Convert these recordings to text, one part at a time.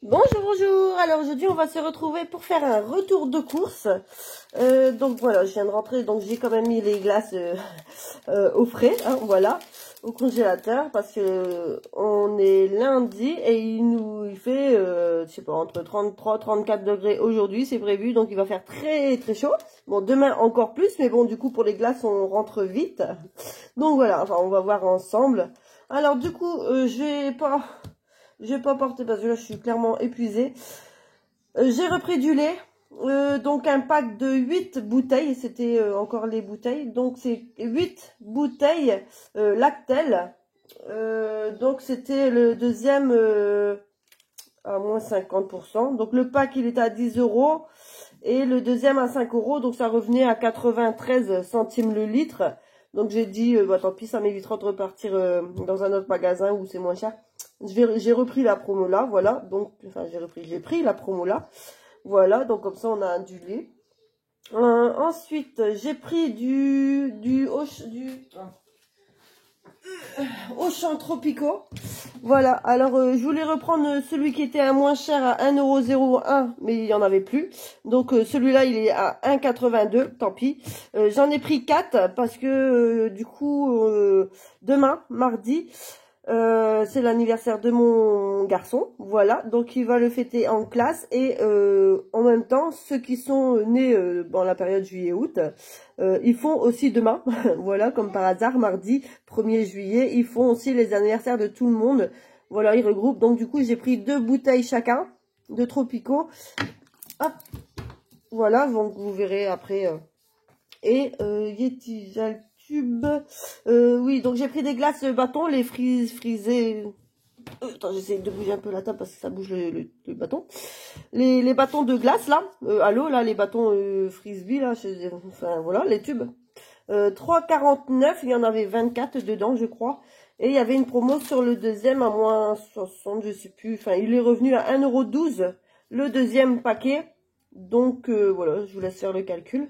Bonjour, bonjour. Alors aujourd'hui on va se retrouver pour faire un retour de course. Donc voilà, je viens de rentrer, donc j'ai quand même mis les glaces au frais, hein, voilà, au congélateur parce que on est lundi et il fait, je sais pas, entre 33-34 degrés aujourd'hui, c'est prévu, donc il va faire très très chaud. Bon, demain encore plus, mais bon, du coup pour les glaces on rentre vite. Donc voilà, enfin on va voir ensemble. Alors du coup, je vais pas porter parce que là je suis clairement épuisée. J'ai repris du lait. Donc un pack de 8 bouteilles. C'était encore les bouteilles. Donc c'est 8 bouteilles Lactel. Donc c'était le deuxième à moins 50%. Donc le pack il était à 10 €. Et le deuxième à 5 €. Donc ça revenait à 93 centimes le litre. Donc j'ai dit, bah, tant pis, ça m'évitera de repartir dans un autre magasin où c'est moins cher. J'ai repris la promo là, voilà. Donc, enfin, j'ai pris la promo là. Voilà, donc comme ça on a un du lait. Ensuite, j'ai pris du Auchan Tropico. Voilà, alors je voulais reprendre celui qui était à moins cher à 1,01 €, mais il n'y en avait plus. Donc celui-là, il est à 1,82 €, tant pis. J'en ai pris 4 parce que du coup, demain, mardi, c'est l'anniversaire de mon garçon, voilà, donc il va le fêter en classe et en même temps, ceux qui sont nés dans la période juillet-août, ils font aussi demain, voilà, comme par hasard, mardi 1er juillet, ils font aussi les anniversaires de tout le monde, voilà, ils regroupent, donc du coup j'ai pris 2 bouteilles chacun de Tropico, hop, voilà, donc vous verrez après, et Yeti Tube. Oui, donc j'ai pris des glaces bâton, les frisées. Attends, j'essaie de bouger un peu la table parce que ça bouge le bâton. Les bâtons de glace là, à l'eau là, les bâtons frisbee là, enfin voilà, les tubes. 3,49, il y en avait 24 dedans, je crois. Et il y avait une promo sur le deuxième à moins 60, je sais plus. Enfin, il est revenu à 1,12 € le deuxième paquet. Donc voilà, je vous laisse faire le calcul.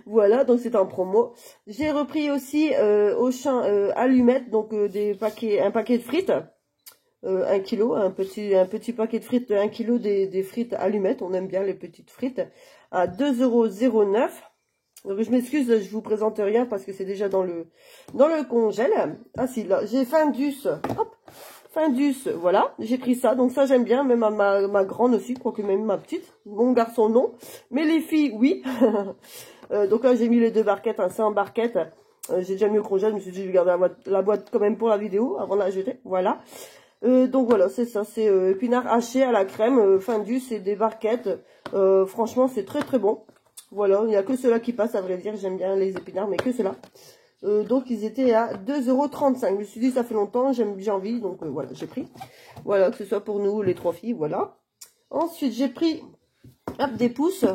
Voilà, donc c'est en promo. J'ai repris aussi Auchan allumettes, donc un paquet de frites, 1 kg, un petit paquet de frites de 1 kg des frites allumettes. On aime bien les petites frites à 2,09 €. Donc je m'excuse, je vous présente rien parce que c'est déjà dans le congèle. Ah si, là, j'ai Findus. Hop. Findus, voilà, j'ai pris ça, donc ça j'aime bien, même à ma grande aussi, quoique même ma petite, mon garçon non, mais les filles oui. Donc là j'ai mis les 2 barquettes, hein, 100 barquettes, j'ai déjà mis au congèle, je me suis dit je vais garder la boîte quand même pour la vidéo, avant de la jeter, voilà. Donc voilà, c'est ça, c'est épinards hachés à la crème, Findus et des barquettes, franchement c'est très très bon. Voilà, il n'y a que ceux-là qui passent, à vrai dire, j'aime bien les épinards, mais que ceux-là. Donc ils étaient à 2,35 €. Je me suis dit ça fait longtemps, j'ai envie, donc voilà, j'ai pris. Voilà, que ce soit pour nous les 3 filles, voilà. Ensuite j'ai pris hop, des pousses,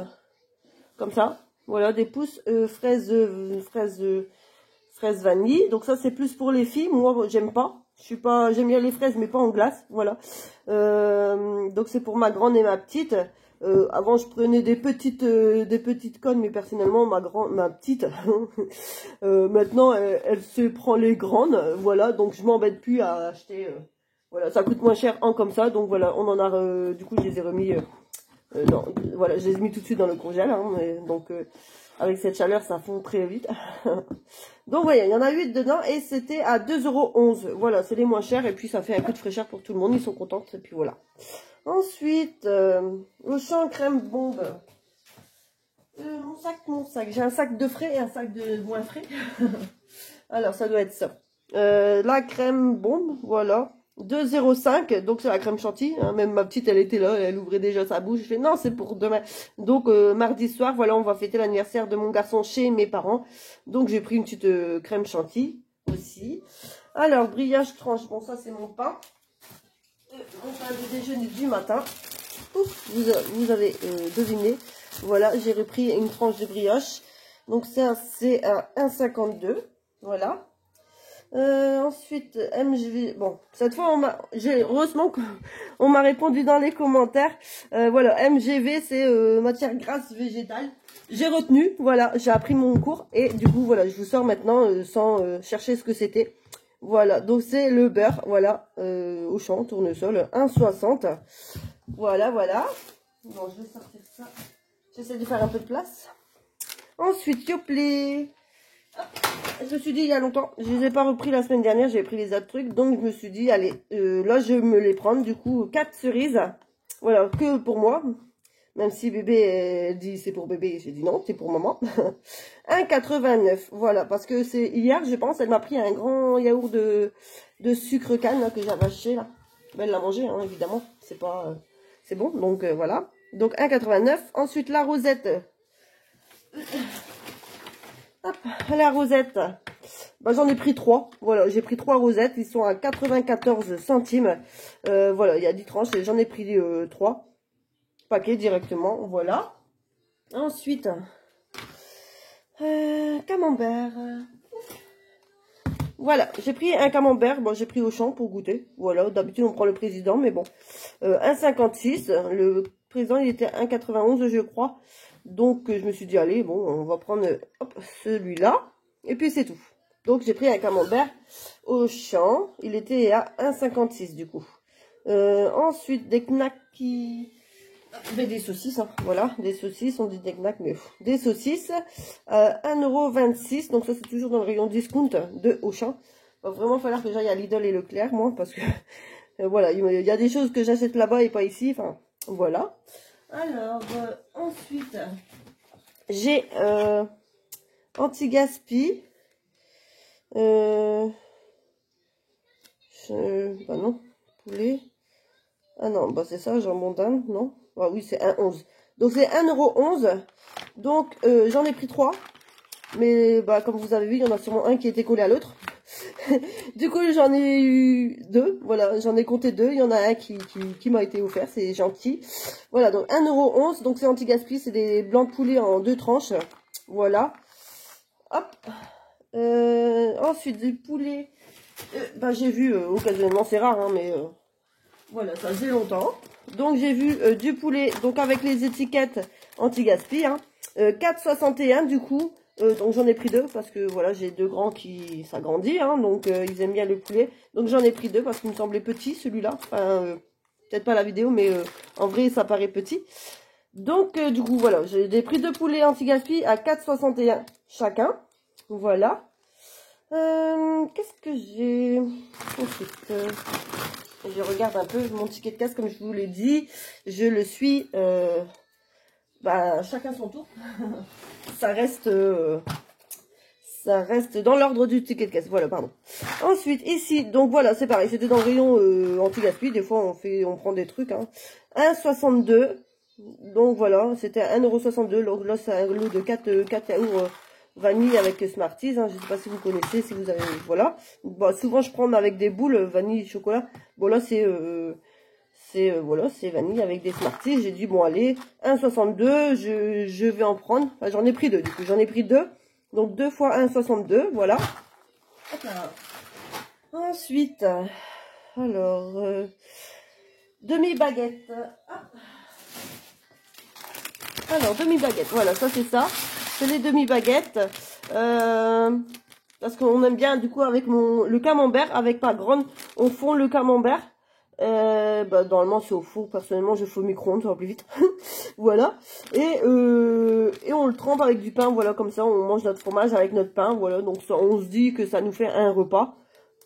comme ça. Voilà, des pousses fraises vanille. Donc ça c'est plus pour les filles. Moi j'aime pas. J'aime bien les fraises mais pas en glace. Voilà. Donc c'est pour ma grande et ma petite. Avant je prenais des petites connes, mais personnellement ma petite maintenant elle se prend les grandes, voilà, donc je m'embête plus à acheter, voilà, ça coûte moins cher en comme ça, donc voilà, on en a du coup je les ai remis non, voilà, je les ai mis tout de suite dans le congèle, hein, donc avec cette chaleur ça fond très vite. Donc voyez, il y en a 8 dedans et c'était à 2,11 €. Voilà, c'est les moins chers et puis ça fait un coup de fraîcheur pour tout le monde, ils sont contents et puis voilà. Ensuite, Auchan crème bombe. Mon sac. J'ai un sac de frais et un sac de moins frais. Alors, ça doit être ça. La crème bombe, voilà. 2,05 €, donc c'est la crème chantilly. Hein. Même ma petite, elle était là, elle ouvrait déjà sa bouche. Je fais, non, c'est pour demain. Donc, mardi soir, voilà, on va fêter l'anniversaire de mon garçon chez mes parents. Donc, j'ai pris une petite crème chantilly aussi. Alors, brioche tranche. Bon, ça, c'est mon pain. Mon pain de déjeuner du matin. Ouf, vous avez deviné. Voilà, j'ai repris une tranche de brioche. Donc c'est à 1,52 €. Voilà. Ensuite, MGV. Bon, cette fois, heureusement qu'on m'a répondu dans les commentaires. Voilà, MGV, c'est matière grasse végétale. J'ai retenu, voilà, j'ai appris mon cours. Et du coup, voilà, je vous sors maintenant sans chercher ce que c'était. Voilà, donc c'est le beurre, voilà, Auchan, tournesol, 1,60. Voilà, voilà. Bon, je vais sortir ça. J'essaie de faire un peu de place. Ensuite, Yoplait. Je me suis dit il y a longtemps, je les ai pas repris la semaine dernière, j'avais pris les autres trucs, donc je me suis dit, allez, là je vais me les prendre, du coup, 4 cerises. Voilà, que pour moi. Même si bébé elle dit c'est pour bébé, j'ai dit non, c'est pour maman. 1,89, voilà, parce que c'est hier, je pense, elle m'a pris un grand yaourt de sucre canne là, que j'avais acheté là. Ben, elle l'a mangé, hein, évidemment, c'est pas, c'est bon, donc voilà. Donc 1,89. Ensuite la rosette. Hop, la rosette. Ben, j'en ai pris 3. Voilà, j'ai pris 3 rosettes, ils sont à 94 centimes. Voilà, il y a 10 tranches et j'en ai pris 3. Paquet directement, voilà. Ensuite, camembert. Voilà, j'ai pris un camembert. Bon, j'ai pris Auchan pour goûter. Voilà, d'habitude on prend le président, mais bon. 1,56. Le président il était 1,91 je crois. Donc je me suis dit, allez, bon, on va prendre celui-là. Et puis c'est tout. Donc j'ai pris un camembert Auchan. Il était à 1,56 du coup. Ensuite, des knackis. Mais des saucisses, hein. Voilà, des saucisses, on dit des knacks, mais des saucisses, 1,26 €, donc ça c'est toujours dans le rayon discount de Auchan. Il va vraiment falloir que j'aille à Lidl et Leclerc, moi, parce que, voilà, il y a des choses que j'achète là-bas et pas ici, enfin, voilà. Alors, ensuite, j'ai anti-gaspi, bah non, poulet, ah non, bah c'est ça, jambon d'Inde, non? Ah oui, c'est 1,11. Donc c'est 1,11 €. Donc j'en ai pris 3. Mais bah comme vous avez vu, il y en a sûrement un qui était collé à l'autre. Du coup, j'en ai eu 2. Voilà, j'en ai compté 2. Il y en a un qui m'a été offert, c'est gentil. Voilà, donc 1,11 €. Donc c'est anti-gaspi, c'est des blancs de poulet en 2 tranches. Voilà. Hop. Ensuite, du poulet. Bah j'ai vu occasionnellement, c'est rare, hein, mais... voilà, ça faisait longtemps. Donc j'ai vu du poulet, donc avec les étiquettes anti-gaspi, hein, 4,61 du coup. Donc j'en ai pris 2 parce que voilà, j'ai 2 grands qui s'agrandissent, hein, donc ils aiment bien le poulet. Donc j'en ai pris 2 parce qu'il me semblait petit celui-là. Enfin, peut-être pas la vidéo, mais en vrai ça paraît petit. Donc du coup voilà, j'ai des prix de poulet anti-gaspi à 4,61 chacun. Voilà. Qu'est-ce que j'ai ensuite je regarde un peu mon ticket de caisse, comme je vous l'ai dit. Je le suis, bah, chacun son tour. ça reste dans l'ordre du ticket de caisse. Voilà, pardon. Ensuite, ici, donc voilà, c'est pareil. C'était dans le rayon anti-gaspi. Des fois, on prend des trucs. Hein. 1,62. Donc voilà, c'était 1,62 €. Là, c'est un lot de 4 yaourts vanille avec Smarties, hein. Je sais pas si vous connaissez, si vous avez, voilà. Bon, souvent je prends avec des boules vanille chocolat. Bon là c'est voilà, c'est vanille avec des Smarties. J'ai dit bon allez, 1,62, je vais en prendre. Enfin, j'en ai pris 2 du coup, j'en ai pris 2. Donc 2 fois 1,62, voilà. Ensuite, alors demi baguette. Alors demi baguette, voilà, ça c'est ça. C'est les demi-baguettes. Parce qu'on aime bien, du coup, avec le camembert, avec ma grande, on fond le camembert. Bah, normalement, c'est au four. Personnellement, je fais au micro-ondes, ça va plus vite. Voilà. Et on le trempe avec du pain, voilà, comme ça, on mange notre fromage avec notre pain, voilà. Donc, ça, on se dit que ça nous fait un repas,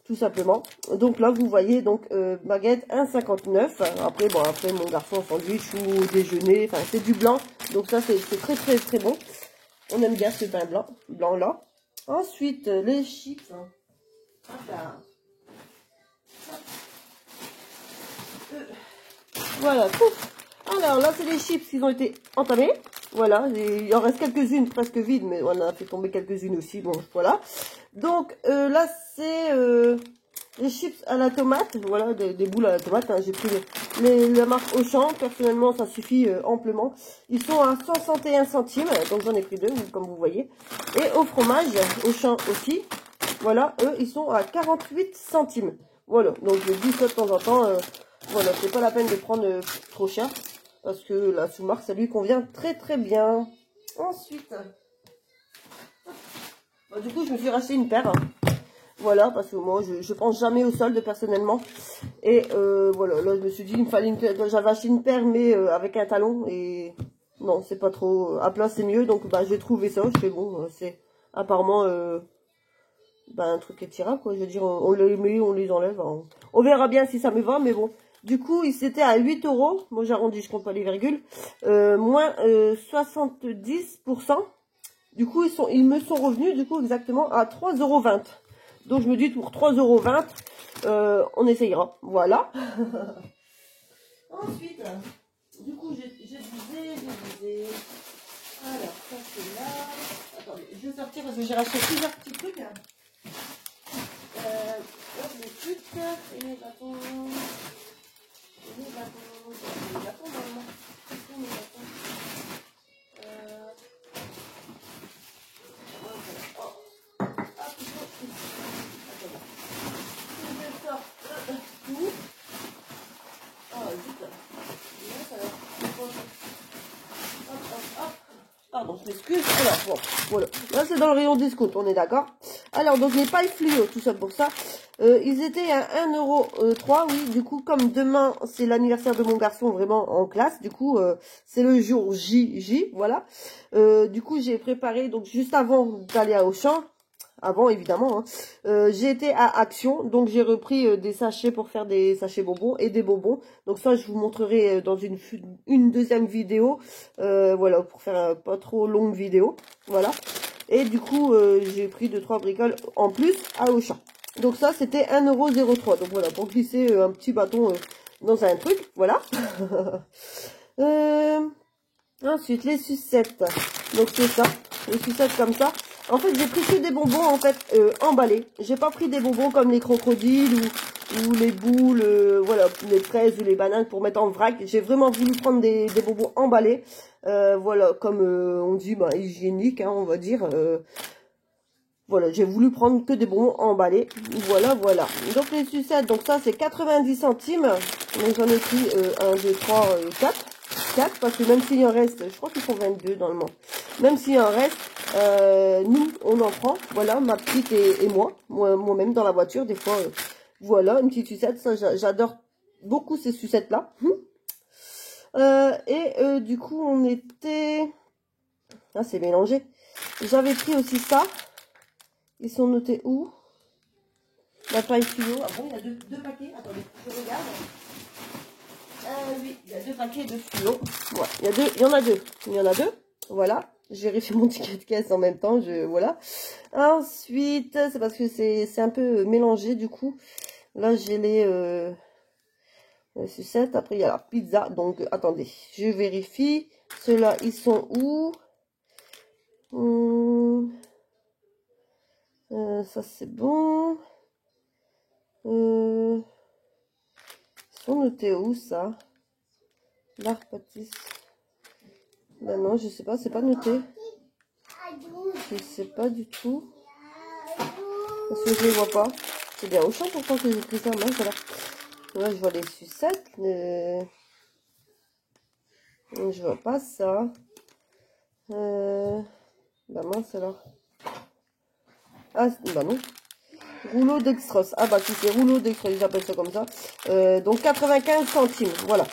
tout simplement. Donc là, vous voyez, donc, baguette 1,59. Après, bon, après, mon garçon, sandwich ou au déjeuner, enfin, c'est du blanc. Donc ça, c'est très, très, très bon. On aime bien ce pain blanc là. Ensuite, les chips. Voilà, pouf. Alors là, c'est les chips qui ont été entamés. Voilà, il en reste quelques-unes presque vides, mais on a fait tomber quelques-unes aussi. Bon, voilà. Donc là, c'est les chips à la tomate. Voilà, des boules à la tomate. Hein. J'ai pris la marque Auchan. Personnellement, ça suffit amplement. Ils sont à 61 centimes. Donc j'en ai pris 2, comme vous voyez. Et au fromage, Auchan aussi. Voilà, eux, ils sont à 48 centimes. Voilà, donc je dis ça de temps en temps. Voilà, c'est pas la peine de prendre trop cher. Parce que la sous-marque, ça lui convient très très bien. Ensuite, bah, du coup, je me suis racheté une paire. Voilà, parce que moi, je pense jamais au solde personnellement. Et voilà, là, je me suis dit, il me fallait une paire. J'avais acheté une paire, mais avec un talon. Et non, c'est pas trop. À plat, c'est mieux. Donc, bah, j'ai trouvé ça. Je fais bon, c'est apparemment bah, un truc étirable, quoi. Je veux dire, on les met, on les enlève. Hein. On verra bien si ça me va, mais bon. Du coup, c'était à 8 €. Moi, j'arrondis, je compte pas les virgules. Moins 70%. Du coup, ils me sont revenus, du coup, exactement à 3,20 €. Donc, je me dis, pour 3,20 €, on essayera. Voilà. Ensuite, du coup, j'ai visé. Alors, ça, c'est là. Attendez, je vais sortir parce que j'ai racheté plusieurs petits trucs. Les trucs et les bâtons. Normalement. Les bâtons. Pardon, je m'excuse. Alors, bon, voilà. Là, c'est dans le rayon discount, on est d'accord. Alors, donc, les pailles fluo, tout ça pour ça. Ils étaient à 1,03 €, oui. Du coup, comme demain, c'est l'anniversaire de mon garçon, vraiment en classe. Du coup, c'est le jour J, voilà. Du coup, j'ai préparé, donc, juste avant d'aller à Auchan. Avant, évidemment, hein. J'ai été à Action, donc j'ai repris des sachets pour faire des sachets bonbons et des bonbons. Donc ça, je vous montrerai dans une deuxième vidéo, voilà, pour faire pas trop longue vidéo, voilà. Et du coup, j'ai pris 2-3 bricoles en plus à Auchan. Donc ça, c'était 1,03 €. Donc voilà, pour glisser un petit bâton dans un truc, voilà. Ensuite, les sucettes. Donc c'est ça, les sucettes comme ça. En fait, j'ai pris que des bonbons en fait emballés. J'ai pas pris des bonbons comme les crocodiles ou les boules, voilà, les fraises ou les bananes pour mettre en vrac. J'ai vraiment voulu prendre des bonbons emballés, voilà, comme on dit, bah, hygiénique, hein, on va dire. Voilà, j'ai voulu prendre que des bonbons emballés. Voilà, voilà. Donc les sucettes, donc ça c'est 90 centimes. Donc j'en ai pris 1, 2, 3, 4. 4 parce que même s'il en reste, je crois qu'ils font 22 normalement. Même s'il en reste, nous on en prend. Voilà, ma petite et moi-même dans la voiture des fois. Voilà, une petite sucette, ça j'adore beaucoup ces sucettes là. Du coup on était, ah c'est mélangé. J'avais pris aussi ça. Ils sont notés où? La paille fluo. Ah bon, il y a deux paquets. Attendez, je regarde. Oui, il y a 2 paquets de fluo. Ouais, il y en a deux. Il y en a deux. Voilà. Je vérifie mon ticket de caisse en même temps. Voilà. Ensuite, c'est parce que c'est un peu mélangé du coup. Là, j'ai les sucettes. Après, il y a la pizza. Donc, attendez, je vérifie. Ceux-là, ils sont où? Ça, c'est bon. Ils sont notés où, ça? L'art pâtisse. Ben non, je sais pas, c'est pas noté. Je sais pas du tout. Parce que je les vois pas. C'est bien au champ pourtant que j'ai pris ça. Mince, voilà. Là, je vois les sucettes. Je vois pas ça. Ben mince alors. Ah, bah non. Rouleau dextrose. Ah bah si c'est rouleau dextrose, j'appelle ça comme ça. Donc 95 centimes. Voilà.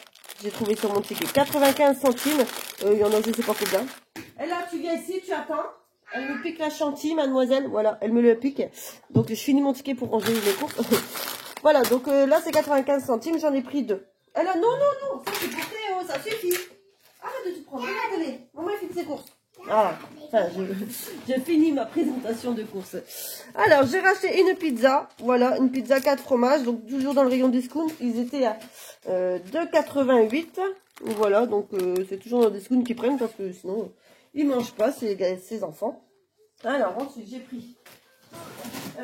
J'ai trouvé sur mon ticket. 95 centimes. Il y en a je sais pas combien. Et là tu viens ici, tu attends. Elle me pique la chantilly, mademoiselle. Voilà, elle me le pique. Donc je finis mon ticket pour ranger les courses. Voilà, donc là c'est 95 centimes. J'en ai pris 2. Elle a non, non, non. Ça c'est pour Théo, ça suffit. Arrête de tout prendre. Regardez. Maman elle fait ses courses. Ah, enfin, j'ai fini ma présentation de courses. Alors, j'ai racheté une pizza. Voilà, une pizza 4 fromages. Donc, toujours dans le rayon discount. Ils étaient à 2,88. Voilà, donc c'est toujours dans le discount qu'ils prennent parce que sinon, ils mangent pas, ces enfants. Alors, ensuite, j'ai pris.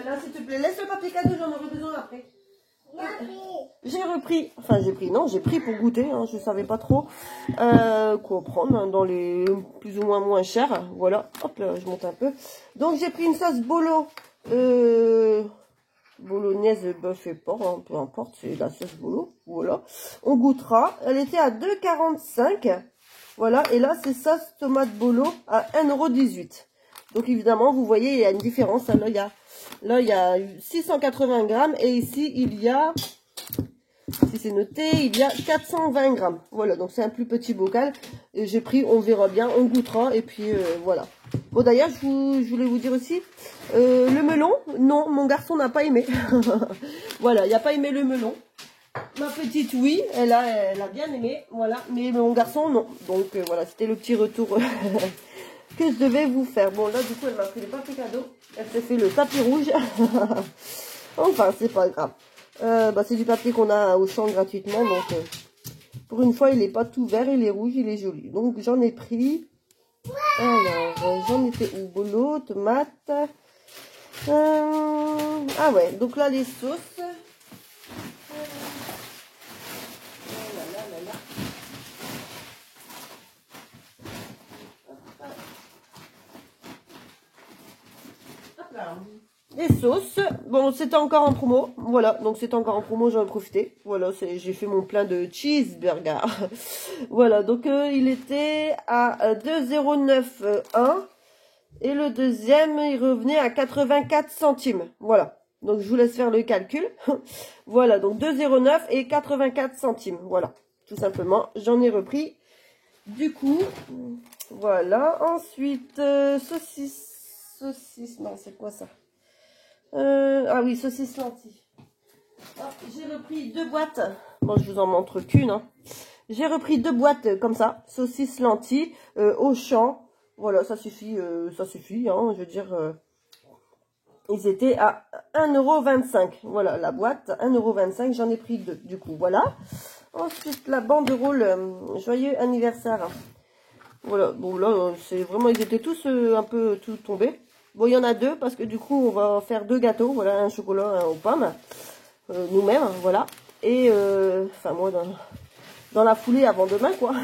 Là, s'il te plaît, laisse le papier cadeau, j'en aurai besoin après. J'ai repris, enfin j'ai pris pour goûter, hein, je savais pas trop quoi prendre hein, dans les plus ou moins chers, voilà, hop là je monte un peu. Donc j'ai pris une sauce bolo, bolognaise, bœuf et porc, hein, peu importe, c'est la sauce bolo, voilà. On goûtera, elle était à 2,45, voilà, et là c'est sauce tomate bolo à 1,18 €. Donc évidemment, vous voyez, il y a une différence. Là, il y a 680 grammes et ici, il y a, si c'est noté, il y a 420 grammes. Voilà, donc c'est un plus petit bocal. J'ai pris, on verra bien, on goûtera et puis voilà. Bon, d'ailleurs, je voulais vous dire aussi, le melon, non, mon garçon n'a pas aimé. Voilà, il n'a pas aimé le melon. Ma petite, oui, elle a bien aimé, voilà, mais mon garçon, non. Donc voilà, c'était le petit retour que je devais vous faire. Bon, là, du coup, elle m'a fait les papiers cadeaux. Elle s'est fait le tapis rouge. Enfin, c'est pas grave. C'est du papier qu'on a au champ gratuitement, donc pour une fois, il n'est pas tout vert, il est rouge, il est joli. Donc, j'en ai pris. Alors, j'en ai fait où? Bolo, tomate. Ah ouais, donc là, les sauces. Les sauces, bon, c'était encore en promo, voilà, donc c'était encore en promo, j'en ai profité, voilà, j'ai fait mon plein de cheeseburger, voilà, donc il était à 2,09 et le deuxième, il revenait à 84 centimes, voilà, donc je vous laisse faire le calcul, voilà, donc 2,09 et 84 centimes, voilà, tout simplement, j'en ai repris, du coup, voilà, ensuite, saucisse, non, c'est quoi ça? Ah oui, saucisse lentilles. Ah, j'ai repris 2 boîtes. Bon, je vous en montre qu'une. Hein. J'ai repris 2 boîtes comme ça, saucisse lentilles, au champ. Voilà, ça suffit, hein, je veux dire, ils étaient à 1,25 €. Voilà, la boîte, 1,25 €, j'en ai pris 2, du coup, voilà. Ensuite, la banderole, joyeux anniversaire. Voilà, bon là, c'est vraiment, ils étaient tous un peu tout tombés. Bon, il y en a 2 parce que du coup, on va faire 2 gâteaux. Voilà, un chocolat, un aux pommes. Nous-mêmes, voilà. Et, enfin, moi, dans la foulée avant demain, quoi.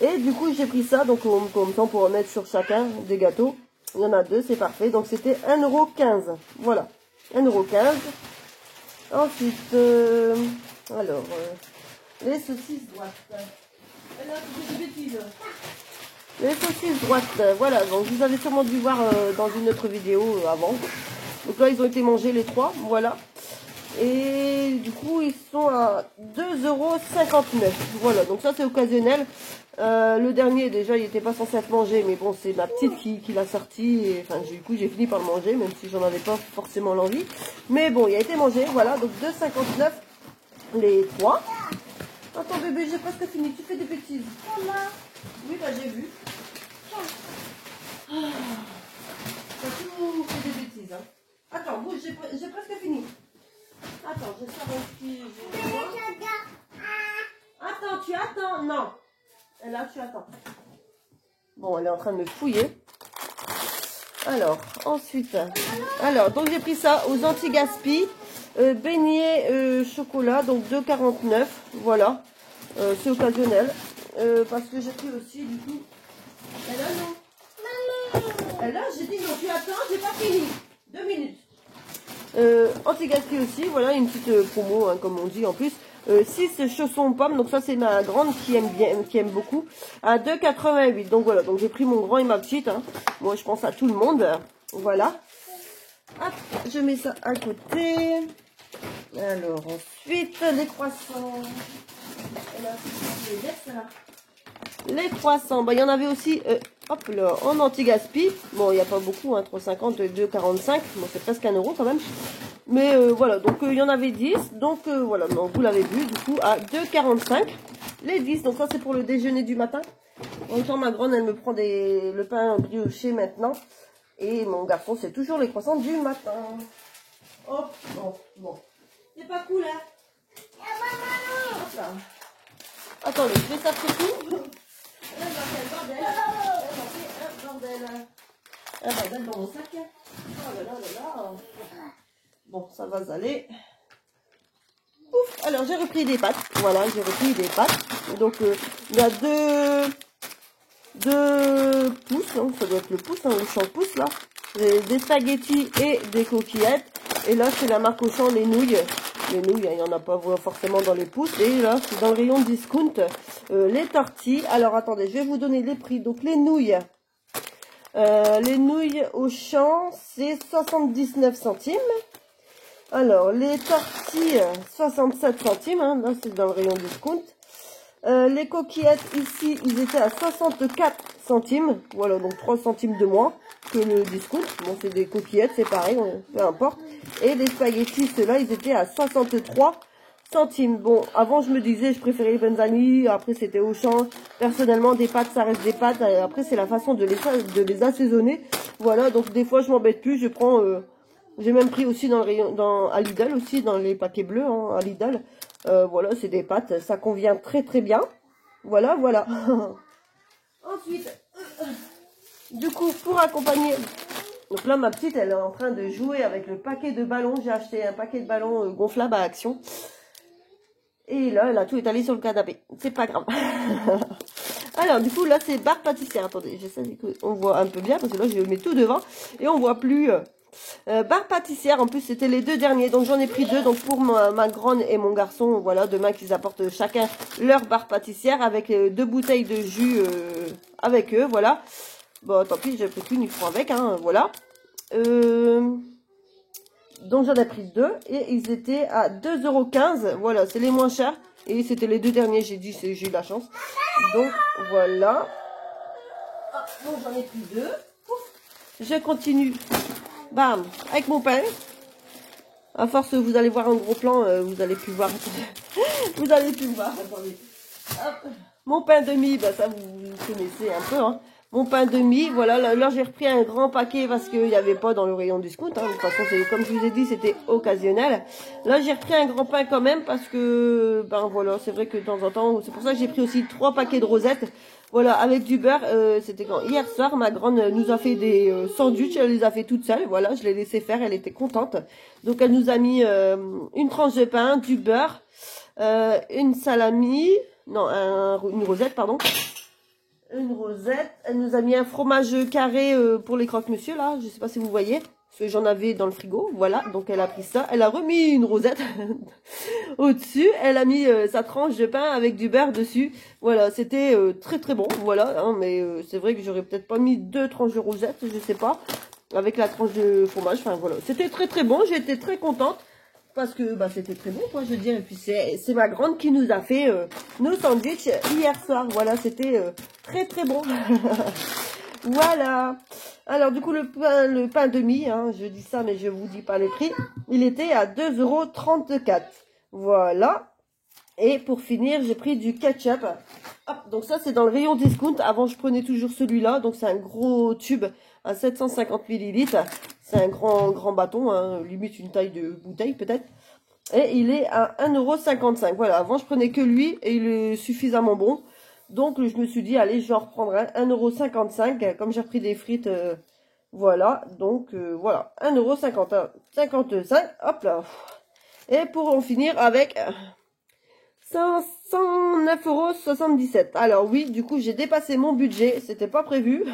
Et du coup, j'ai pris ça, donc comme ça, pour en mettre sur chacun des gâteaux. Il y en a 2, c'est parfait. Donc, c'était 1,15 €. Voilà, 1,15 €. Ensuite, alors, les saucisses droites. Là, c'est des bêtises. Les saucisses droites, voilà, donc vous avez sûrement dû voir dans une autre vidéo avant. Donc là, ils ont été mangés les 3, voilà. Et du coup, ils sont à 2,59 €. Voilà, donc ça c'est occasionnel. Le dernier, déjà, il n'était pas censé être mangé, mais bon, c'est ma petite qui l'a sorti. Et, enfin, du coup, j'ai fini par le manger, même si j'en avais pas forcément l'envie. Mais bon, il a été mangé, voilà, donc 2,59 € les 3. Attends bébé, j'ai presque fini, tu fais des bêtises. Oui, bah j'ai vu. T'as tout fait des bêtises. Hein. Attends, bouge, j'ai presque fini. Attends, je sors un petit... Attends, tu attends. Non. Et là, tu attends. Bon, elle est en train de me fouiller. Alors, ensuite... Alors, donc j'ai pris ça aux anti-gaspi. Beignet chocolat, donc 2,49. Voilà. C'est occasionnel. Parce que j'ai pris aussi, du coup... Elle a non. Maman. Là, j'ai dit non, tu attends, j'ai pas fini. 2 minutes. Anti-gaspi aussi, voilà, une petite promo, hein, comme on dit en plus. 6 chaussons pommes, donc ça c'est ma grande qui aime bien, qui aime beaucoup, à 2,88 €. Donc voilà, donc j'ai pris mon grand et ma petite. Hein. Moi, je pense à tout le monde. Voilà. Hop, je mets ça à côté. Alors ensuite, les croissants. Les croissants, bah, il y en avait aussi, hop là, en anti-gaspi. Bon, il n'y a pas beaucoup, hein, 3,50, 2,45. Bon, c'est presque 1 € quand même. Mais voilà, donc il y en avait 10. Donc voilà, donc, vous l'avez vu, du coup, à 2,45. Les 10, donc ça c'est pour le déjeuner du matin. En même temps, ma grande, elle me prend le pain brioché maintenant. Et mon garçon, c'est toujours les croissants du matin. Hop, bon. C'est pas cool, hein? Hop là. Attendez, je vais sortir tout. Là, je vais faire un bordel. Un bordel dans mon sac. Oh là là là là. Bon, ça va aller. Ouf. Alors, j'ai repris des pâtes. Voilà, j'ai repris des pâtes. Donc, il y a deux pouces. Hein, ça doit être le pouce, hein, le champ pouce, là. Des spaghettis et des coquillettes. Et là, c'est la marque Auchan, les nouilles. Les nouilles, il n'y en a pas forcément dans les pouces. Et là, c'est dans le rayon discount. Les tortilles. Alors, attendez, je vais vous donner les prix. Donc, les nouilles Les nouilles au champ, c'est 79 centimes. Alors, les tortilles, 67 centimes. Hein, là, c'est dans le rayon discount. Les coquillettes, ici, ils étaient à 64 centimes. Voilà, donc 3 centimes de moins que le discount. Bon, c'est des coquillettes, c'est pareil, peu importe. Et les spaghettis, ceux-là, ils étaient à 63 centimes. Bon, avant, je me disais, je préférais les Benzani. Après, c'était Auchan. Personnellement, des pâtes, ça reste des pâtes. Après, c'est la façon de les assaisonner. Voilà, donc des fois, je m'embête plus. Je prends... j'ai même pris aussi dans le rayon, à Lidl aussi, dans les paquets bleus, hein, à Lidl. Voilà, c'est des pâtes, ça convient très très bien. Voilà, voilà. Ensuite, du coup, pour accompagner... Donc là, ma petite, elle est en train de jouer avec le paquet de ballons. J'ai acheté un paquet de ballons gonflables à Action. Et là, elle a tout étalé sur le canapé. C'est pas grave. Alors, du coup, là, c'est barre pâtissière. Attendez, j'essaie qu'on voit un peu bien, parce que là, je mets tout devant. Et on voit plus... barre pâtissière, en plus c'était les deux derniers, donc j'en ai pris deux, donc pour ma grande et mon garçon, voilà, demain qu'ils apportent chacun leur barre pâtissière avec 2 bouteilles de jus avec eux, voilà. Bon, tant pis, j'ai pris qu'une, ils feront avec, hein, voilà. Donc j'en ai pris deux, et ils étaient à 2,15 €, voilà, c'est les moins chers, et c'était les deux derniers, j'ai dit, j'ai eu la chance. Donc voilà. Donc j'en ai pris deux. Je continue. Bam, avec mon pain. À force, vous allez voir un gros plan, vous allez plus voir. Vous allez plus voir. Attendez. Hop. Mon pain de mie, bah ça vous connaissez un peu. Hein. Mon pain de mie, voilà. Là j'ai repris un grand paquet parce qu'il n'y avait pas dans le rayon discount. Hein. De toute façon, comme je vous ai dit, c'était occasionnel. Là j'ai repris un grand pain quand même parce que, ben voilà, c'est vrai que de temps en temps, c'est pour ça que j'ai pris aussi 3 paquets de rosettes. Voilà, avec du beurre, c'était quand hier soir, ma grande nous a fait des sandwichs, elle les a fait toute seule, voilà, je l'ai laissé faire, elle était contente. Donc elle nous a mis une tranche de pain, du beurre, une salami, non, une rosette, pardon. Une rosette, elle nous a mis un fromage carré pour les croque-monsieur, là, je sais pas si vous voyez. Parce que j'en avais dans le frigo, voilà, donc elle a pris ça, elle a remis une rosette au-dessus, elle a mis sa tranche de pain avec du beurre dessus, voilà, c'était très très bon, voilà, hein, mais c'est vrai que j'aurais peut-être pas mis 2 tranches de rosette, je sais pas, avec la tranche de fromage, enfin voilà, c'était très très bon, j'étais très contente, parce que bah c'était très bon, quoi, je veux dire, et puis c'est ma grande qui nous a fait nos sandwichs hier soir, voilà, c'était très très bon. Voilà. Alors, du coup, le pain de mie, hein, je dis ça, mais je vous dis pas le prix. Il était à 2,34 €. Voilà. Et pour finir, j'ai pris du ketchup. Hop, donc ça, c'est dans le rayon discount. Avant, je prenais toujours celui-là. Donc, c'est un gros tube à 750 millilitres. C'est un grand bâton, hein, limite une taille de bouteille, peut-être. Et il est à 1,55 €. Voilà, avant, je prenais que lui et il est suffisamment bon. Donc, je me suis dit, allez, je vais en reprendre un, 1,55 €. Comme j'ai repris des frites, voilà. Donc, voilà, 1,55 €. Hop là. Et pour en finir avec 109,77 €. Alors, oui, du coup, j'ai dépassé mon budget. C'était pas prévu.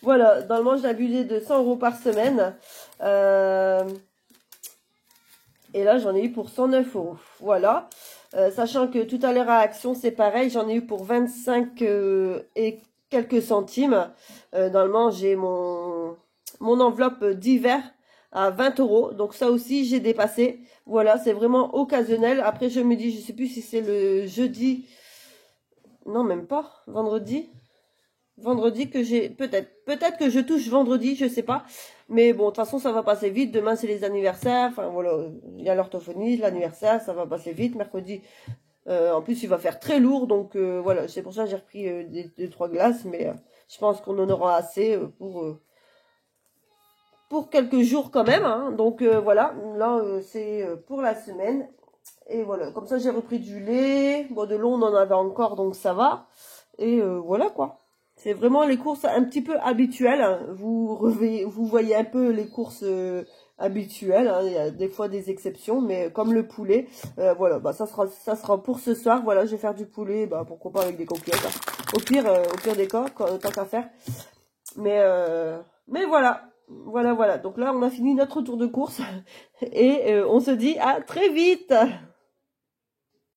Voilà, normalement, j'ai un budget de 100 € par semaine. Et là, j'en ai eu pour 109 €. Voilà. Sachant que tout à l'heure à Action, c'est pareil. J'en ai eu pour 25 et quelques centimes. Normalement, j'ai mon enveloppe d'hiver à 20 €. Donc ça aussi, j'ai dépassé. Voilà, c'est vraiment occasionnel. Après, je me dis, je sais plus si c'est le jeudi. Non, même pas. Vendredi. Vendredi que j'ai... Peut-être que je touche vendredi, je sais pas. Mais bon, de toute façon, ça va passer vite. Demain, c'est les anniversaires. Enfin, voilà, il y a l'orthophonie, l'anniversaire, ça va passer vite. Mercredi, en plus, il va faire très lourd. Donc, voilà, c'est pour ça que j'ai repris des 3 glaces. Mais je pense qu'on en aura assez pour quelques jours quand même. Hein. Donc, voilà, là, c'est pour la semaine. Et voilà, comme ça, j'ai repris du lait. Bon, de l'eau, on en avait encore, donc ça va. Et voilà, quoi. C'est vraiment les courses un petit peu habituelles. Hein. Vous voyez un peu les courses habituelles. Hein. Il y a des fois des exceptions, mais comme le poulet, voilà, bah ça sera pour ce soir. Voilà, je vais faire du poulet, bah pourquoi pas avec des coquillettes. Hein. Au pire des cas, tant qu'à faire. Mais voilà, voilà. Donc là, on a fini notre tour de course et on se dit à très vite.